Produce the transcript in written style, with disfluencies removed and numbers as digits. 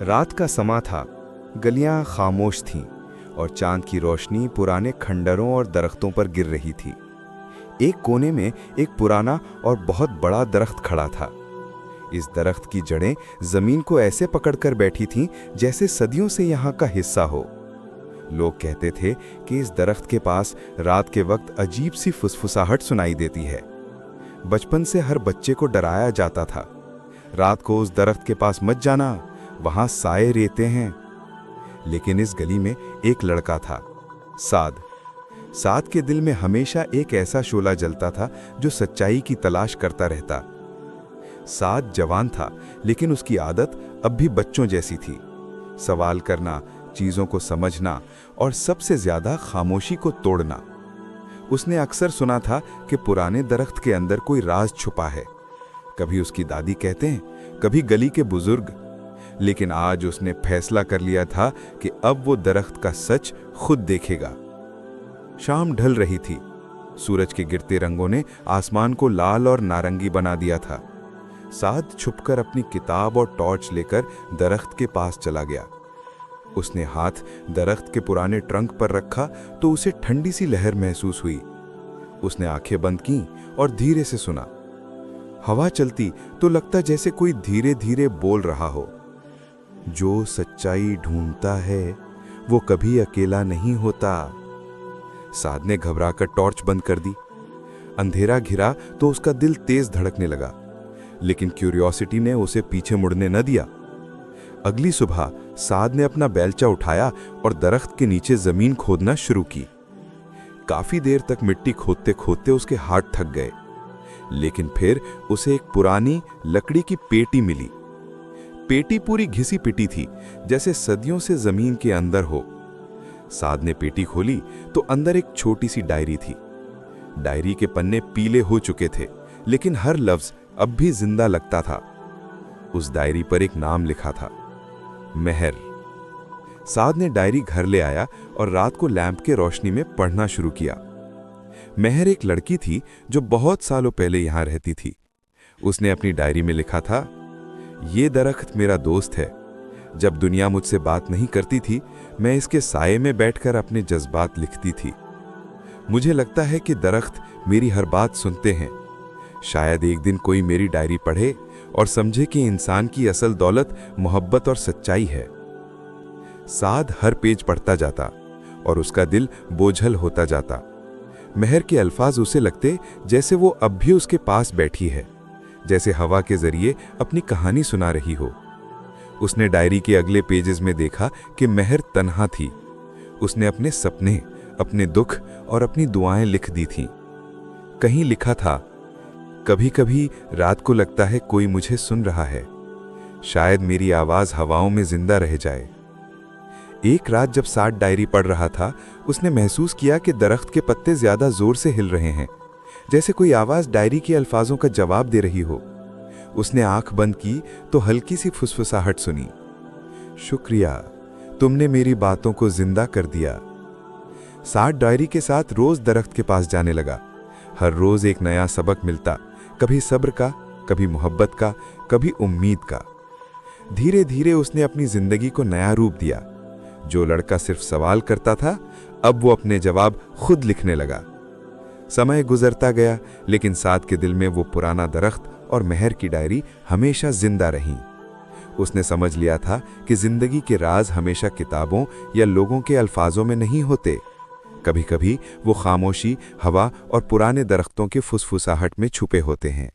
रात का समा था। गलियां खामोश थीं और चांद की रोशनी पुराने खंडरों और दरख्तों पर गिर रही थी। एक कोने में एक पुराना और बहुत बड़ा दरख्त खड़ा था। इस दरख्त की जड़ें जमीन को ऐसे पकड़कर बैठी थीं जैसे सदियों से यहाँ का हिस्सा हो। लोग कहते थे कि इस दरख्त के पास रात के वक्त अजीब सी फुसफुसाहट सुनाई देती है। बचपन से हर बच्चे को डराया जाता था, रात को उस दरख्त के पास मत जाना, वहां साए रहते हैं। लेकिन इस गली में एक लड़का था, साद। साद के दिल में हमेशा एक ऐसा शोला जलता था जो सच्चाई की तलाश करता रहता। साद जवान था, लेकिन उसकी आदत अब भी बच्चों जैसी थी। सवाल करना, चीजों को समझना और सबसे ज्यादा खामोशी को तोड़ना। उसने अक्सर सुना था कि पुराने दरख्त के अंदर कोई राज छुपा है। कभी उसकी दादी कहते हैं, कभी गली के बुजुर्ग। लेकिन आज उसने फैसला कर लिया था कि अब वो दरख्त का सच खुद देखेगा। शाम ढल रही थी। सूरज के गिरते रंगों ने आसमान को लाल और नारंगी बना दिया था। साद छुपकर अपनी किताब और टॉर्च लेकर दरख्त के पास चला गया। उसने हाथ दरख्त के पुराने ट्रंक पर रखा तो उसे ठंडी सी लहर महसूस हुई। उसने आंखें बंद की और धीरे से सुना। हवा चलती तो लगता जैसे कोई धीरे धीरे बोल रहा हो, जो सच्चाई ढूंढता है वो कभी अकेला नहीं होता। साद ने घबराकर टॉर्च बंद कर दी। अंधेरा घिरा तो उसका दिल तेज धड़कने लगा, लेकिन क्यूरियोसिटी ने उसे पीछे मुड़ने न दिया। अगली सुबह साद ने अपना बेलचा उठाया और दरख्त के नीचे जमीन खोदना शुरू की। काफी देर तक मिट्टी खोदते खोदते उसके हाथ थक गए, लेकिन फिर उसे एक पुरानी लकड़ी की पेटी मिली। पेटी पूरी घिसी पिटी थी, जैसे सदियों से जमीन के अंदर हो। साद ने पेटी खोली तो अंदर एक छोटी सी डायरी थी। डायरी के पन्ने पीले हो चुके थे, लेकिन हर लफ्ज अब भी जिंदा लगता था। उस डायरी पर एक नाम लिखा था, मेहर। साद ने डायरी घर ले आया और रात को लैंप के रोशनी में पढ़ना शुरू किया। मेहर एक लड़की थी जो बहुत सालों पहले यहां रहती थी। उसने अपनी डायरी में लिखा था, ये दरख्त मेरा दोस्त है। जब दुनिया मुझसे बात नहीं करती थी, मैं इसके साये में बैठकर अपने जज्बात लिखती थी। मुझे लगता है कि दरख्त मेरी हर बात सुनते हैं। शायद एक दिन कोई मेरी डायरी पढ़े और समझे कि इंसान की असल दौलत मोहब्बत और सच्चाई है। साद हर पेज पढ़ता जाता और उसका दिल बोझल होता जाता। मेहर के अल्फाज उसे लगते जैसे वो अब भी उसके पास बैठी है, जैसे हवा के जरिए अपनी कहानी सुना रही हो। उसने डायरी के अगले पेजेस में देखा कि मेहर तन्हा थी। उसने अपने सपने, अपने दुख और अपनी दुआएं लिख दी थीं। कहीं लिखा था, कभी कभी रात को लगता है कोई मुझे सुन रहा है, शायद मेरी आवाज हवाओं में जिंदा रह जाए। एक रात जब साद डायरी पढ़ रहा था, उसने महसूस किया कि दरख्त के पत्ते ज्यादा जोर से हिल रहे हैं, जैसे कोई आवाज डायरी के अल्फाजों का जवाब दे रही हो। उसने आंख बंद की तो हल्की सी फुसफुसाहट सुनी, शुक्रिया, तुमने मेरी बातों को जिंदा कर दिया। साद डायरी के साथ रोज दरख्त के पास जाने लगा। हर रोज एक नया सबक मिलता, कभी सब्र का, कभी मोहब्बत का, कभी उम्मीद का। धीरे धीरे उसने अपनी जिंदगी को नया रूप दिया। जो लड़का सिर्फ सवाल करता था, अब वो अपने जवाब खुद लिखने लगा। समय गुजरता गया, लेकिन साद के दिल में वो पुराना दरख्त और मेहर की डायरी हमेशा जिंदा रहीं। उसने समझ लिया था कि जिंदगी के राज हमेशा किताबों या लोगों के अल्फाजों में नहीं होते। कभी कभी वो खामोशी, हवा और पुराने दरख्तों के फुसफुसाहट में छुपे होते हैं।